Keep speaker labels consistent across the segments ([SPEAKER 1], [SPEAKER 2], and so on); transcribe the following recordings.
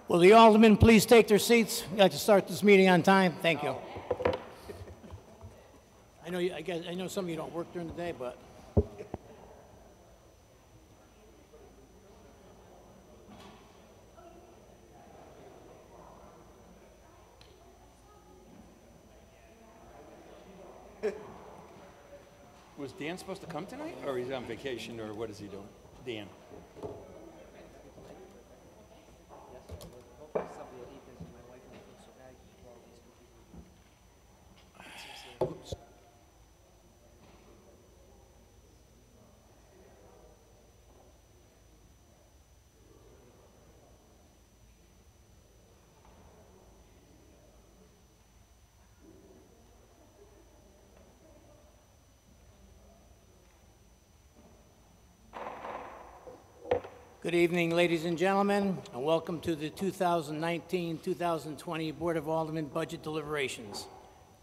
[SPEAKER 1] Will the aldermen please take their seats? We'd like to start this meeting on time. Thank you. I know some of you don't work during the day, but
[SPEAKER 2] Was Dan supposed to come tonight, or he's on vacation, or what is he doing? Dan. Oops.
[SPEAKER 1] good evening, ladies and gentlemen, and welcome to the 2019-2020 Board of Aldermen budget deliberations.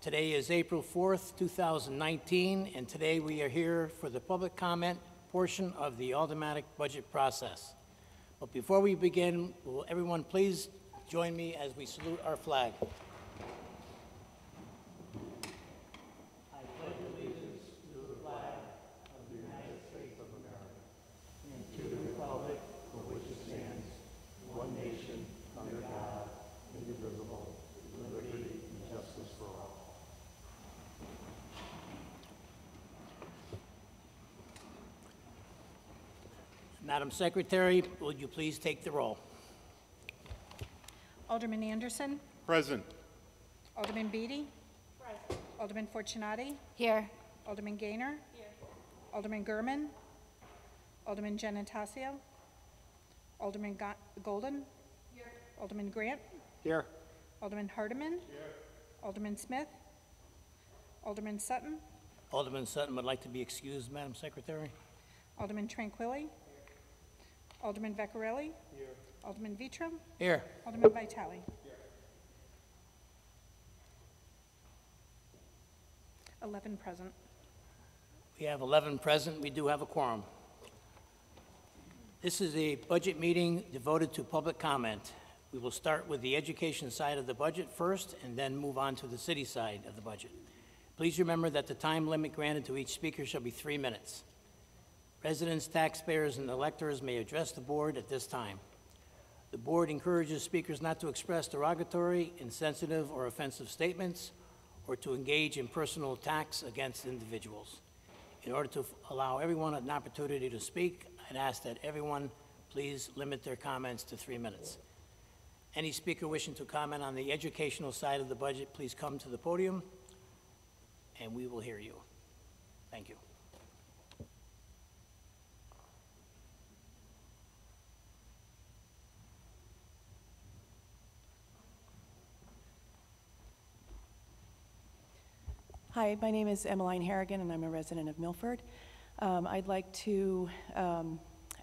[SPEAKER 1] Today is April 4th, 2019, and today we are here for the public comment portion of the automatic budget process. But before we begin, will everyone please join me as we salute our flag? Madam Secretary, would you please take the roll?
[SPEAKER 3] Alderman Anderson.
[SPEAKER 2] Present.
[SPEAKER 3] Alderman Beatty. Present. Alderman Fortunati.
[SPEAKER 4] Here.
[SPEAKER 3] Alderman Gaynor. Here. Alderman Gurman. Alderman Gennatasio. Alderman Golden. Here. Alderman Grant.
[SPEAKER 1] Here.
[SPEAKER 3] Alderman Hardiman. Here. Alderman Smith. Alderman Sutton.
[SPEAKER 1] Alderman Sutton would like to be excused, Madam Secretary.
[SPEAKER 3] Alderman Tranquilli. Alderman Veccarelli. Here. Alderman Vitrum.
[SPEAKER 1] Here.
[SPEAKER 3] Alderman Vitale. Here. 11 present.
[SPEAKER 1] We have 11 present. We do have a quorum. This is a budget meeting devoted to public comment. We will start with the education side of the budget first and then move on to the city side of the budget. Please remember that the time limit granted to each speaker shall be 3 minutes. Residents, taxpayers, and electors may address the board at this time. The board encourages speakers not to express derogatory, insensitive, or offensive statements, or to engage in personal attacks against individuals. In order to allow everyone an opportunity to speak, I'd ask that everyone please limit their comments to 3 minutes. Any speaker wishing to comment on the educational side of the budget, please come to the podium, and we will hear you. Thank you.
[SPEAKER 4] Hi, my name is Emmeline Harrigan, and I'm a resident of Milford. I'd like to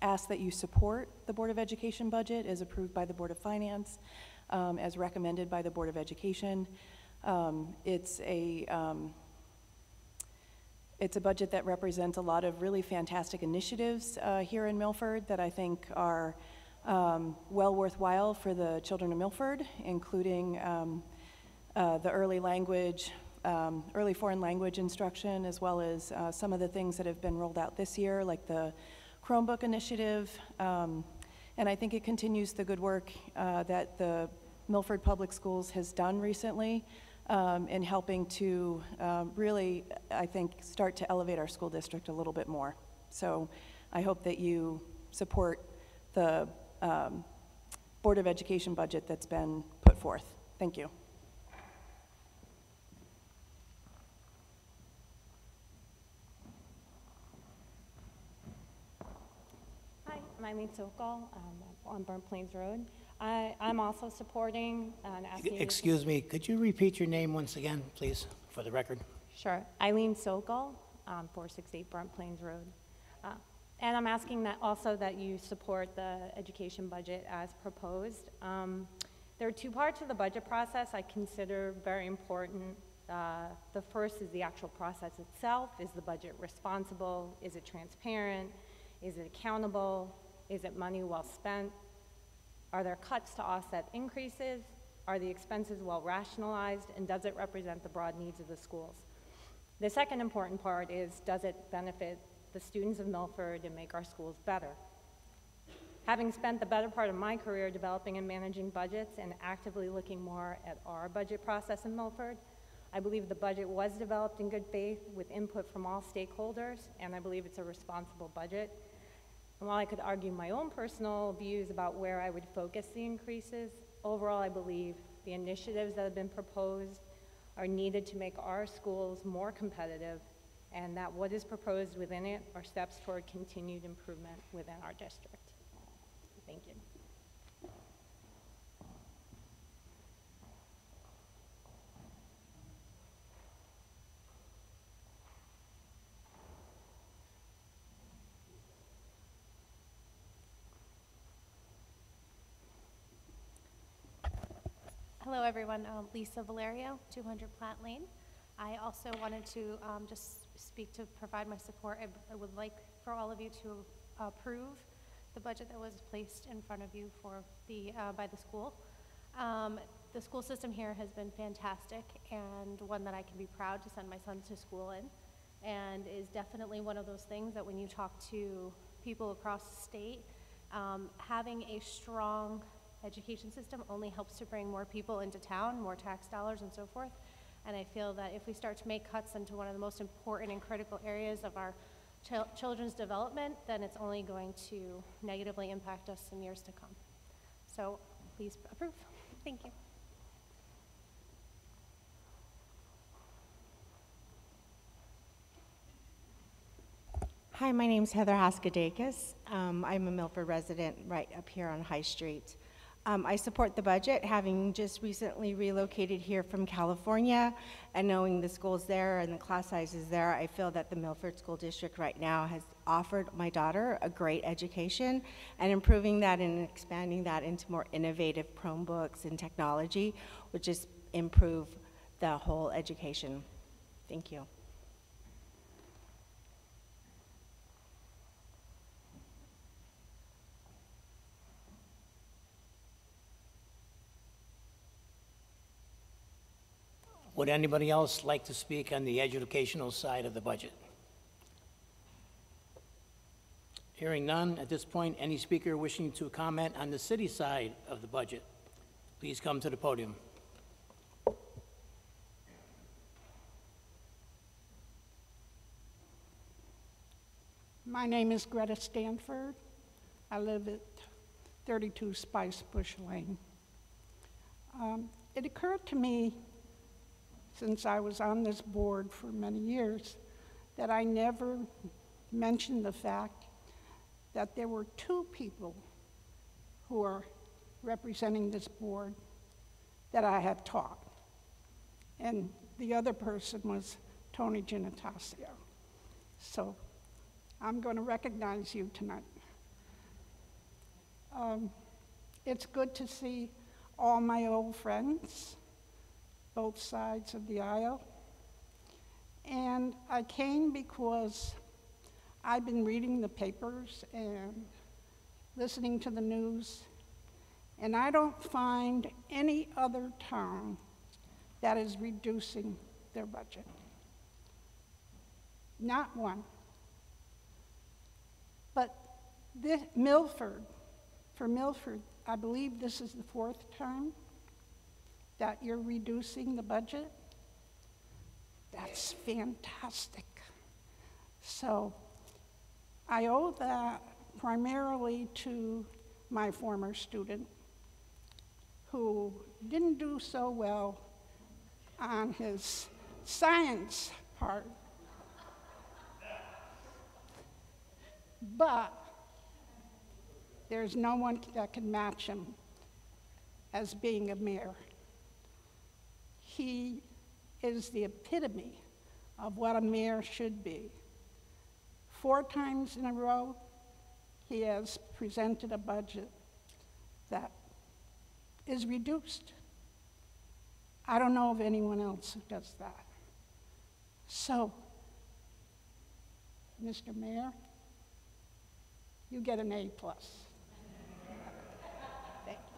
[SPEAKER 4] ask that you support the Board of Education budget as approved by the Board of Finance, as recommended by the Board of Education. It's a budget that represents a lot of really fantastic initiatives here in Milford that I think are well worthwhile for the children of Milford, including the early foreign language instruction, as well as some of the things that have been rolled out this year, like the Chromebook initiative. And I think it continues the good work that the Milford Public Schools has done recently in helping to really, I think, start to elevate our school district a little bit more. So I hope that you support the Board of Education budget that's been put forth. Thank you.
[SPEAKER 5] I'm Eileen Sokol on Burnt Plains Road. I'm also supporting and asking...
[SPEAKER 1] Excuse me, could you repeat your name once again, please, for the record?
[SPEAKER 5] Sure. Eileen Sokol, 468 Burnt Plains Road. And I'm asking that also that you support the education budget as proposed. There are two parts of the budget process I consider very important. The first is the actual process itself. Is the budget responsible? Is it transparent? Is it accountable? Is it money well spent? Are there cuts to offset increases? Are the expenses well rationalized? And does it represent the broad needs of the schools? The second important part is, does it benefit the students of Milford and make our schools better? Having spent the better part of my career developing and managing budgets and actively looking more at our budget process in Milford, I believe the budget was developed in good faith with input from all stakeholders, and I believe it's a responsible budget. And while I could argue my own personal views about where I would focus the increases, overall I believe the initiatives that have been proposed are needed to make our schools more competitive, and that what is proposed within it are steps toward continued improvement within our district. Thank you.
[SPEAKER 6] Hello, everyone. Lisa Valerio, 200 Platt Lane. I also wanted to just speak to provide my support. I would like for all of you to approve the budget that was placed in front of you for the by the school. The school system here has been fantastic and one that I can be proud to send my son to school in, and is definitely one of those things that when you talk to people across the state, having a strong education system only helps to bring more people into town, more tax dollars and so forth. And I feel that if we start to make cuts into one of the most important and critical areas of our children's development, then it's only going to negatively impact us in years to come. So please approve. Thank you.
[SPEAKER 7] Hi, my name's Heather Haskadakis. I'm a Milford resident right up here on High Street. I support the budget, having just recently relocated here from California, and knowing the schools there and the class sizes there, I feel that the Milford School District right now has offered my daughter a great education, and improving that and expanding that into more innovative Chromebooks and technology would just improve the whole education. Thank you.
[SPEAKER 1] Would anybody else like to speak on the educational side of the budget? Hearing none, at this point, any speaker wishing to comment on the city side of the budget, please come to the podium.
[SPEAKER 8] My name is Greta Stanford. I live at 32 Spice Bush Lane. It occurred to me, since I was on this board for many years, that I never mentioned the fact that there were two people who are representing this board that I have taught. And the other person was Tony Giannatasio. So I'm going to recognize you tonight. It's good to see all my old friends, both sides of the aisle. And I came because I've been reading the papers and listening to the news, and I don't find any other town that is reducing their budget. Not one. But this, for Milford, I believe this is the fourth time that you're reducing the budget. That's fantastic. So I owe that primarily to my former student who didn't do so well on his science part. But there's no one that can match him as being a mayor. He is the epitome of what a mayor should be. 4 times in a row, he has presented a budget that is reduced. I don't know of anyone else who does that. So, Mr. Mayor, you get an A+. Thank you.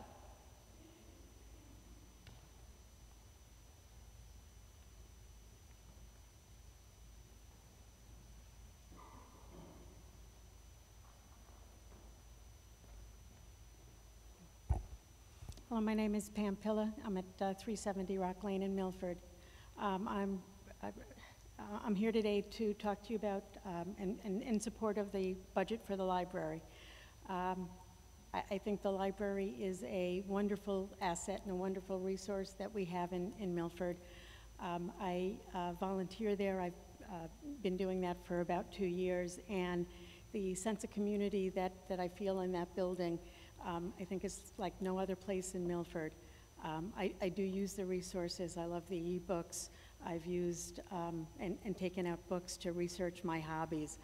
[SPEAKER 9] Hello, my name is Pam Pilla. I'm at 370 Rock Lane in Milford. I'm here today to talk to you about and in support of the budget for the library. I think the library is a wonderful asset and a wonderful resource that we have in Milford. I volunteer there. I've been doing that for about 2 years, and the sense of community that I feel in that building, I think is like no other place in Milford. I do use the resources. I love the e-books. I've used and taken out books to research my hobbies.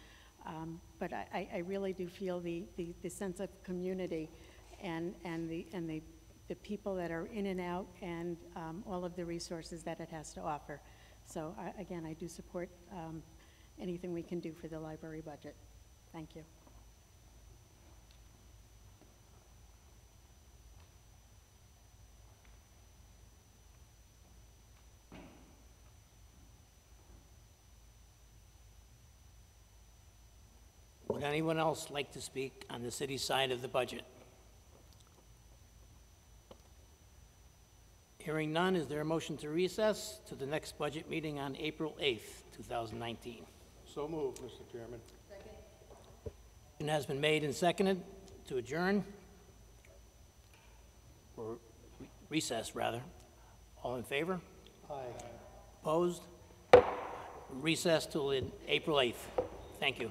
[SPEAKER 9] But I really do feel the sense of community and the people that are in and out, and all of the resources that it has to offer. So again, I do support anything we can do for the library budget. Thank you.
[SPEAKER 1] Would anyone else like to speak on the city side of the budget? Hearing none, is there a motion to recess to the next budget meeting on April 8th, 2019?
[SPEAKER 10] So moved, Mr. Chairman.
[SPEAKER 1] Motion has been made and seconded to adjourn, or recess, rather. All in favor?
[SPEAKER 10] Aye.
[SPEAKER 1] Opposed? Recess till April 8th. Thank you.